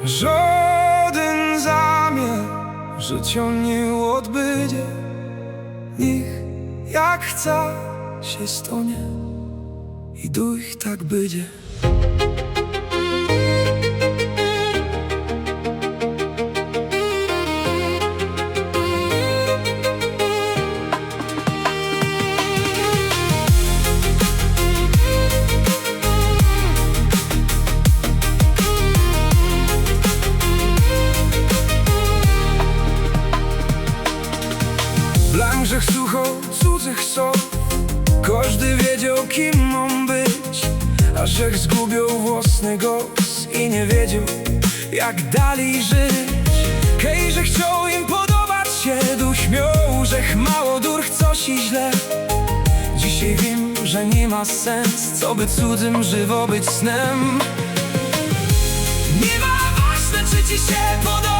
Żaden zamiar życia nie odbydzie. Niech jak chce się stonie i duch tak będzie. Blanżech sucho cudzych słów, każdy wiedział, kim on być, a żech zgubił własny głos i nie wiedział, jak dalej żyć. Hej, że chciał im podobać się, duch miał, żech mało dur coś i źle. Dzisiaj wiem, że nie ma sens, co by cudzym żywo być snem. Nie ma ważne, czy ci się podoba.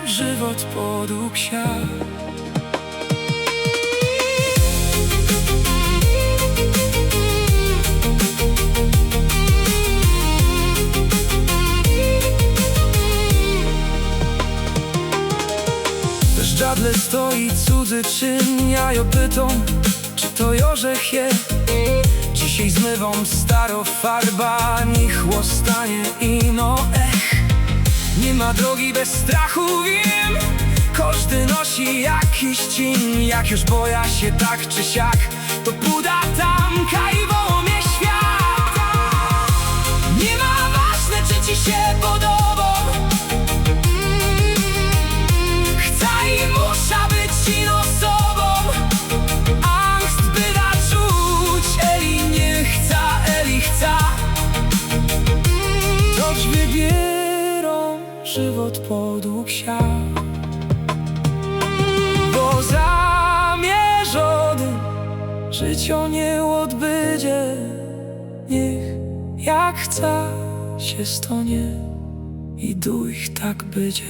Żywot podług się. W żadle stoi cudzy czyn, ja ją pytam, czy to jorzech je. Dzisiaj zmywam staro farba, niech łostanie ino nie ma drogi bez strachu, wiem. Każdy nosi jakiś cień, jak już boja się tak czy siak, to puda tamka i woło mnie świat. Nie ma ważne, czy ci się podoba. Chcę i muszę być inną osobą. Angst by da czuć, Eli nie chce, Eli chce. Choć wybierą żywot podług się. Bo zamierzony życio nie odbydzie. Niech jak chce się stonie i duch tak będzie.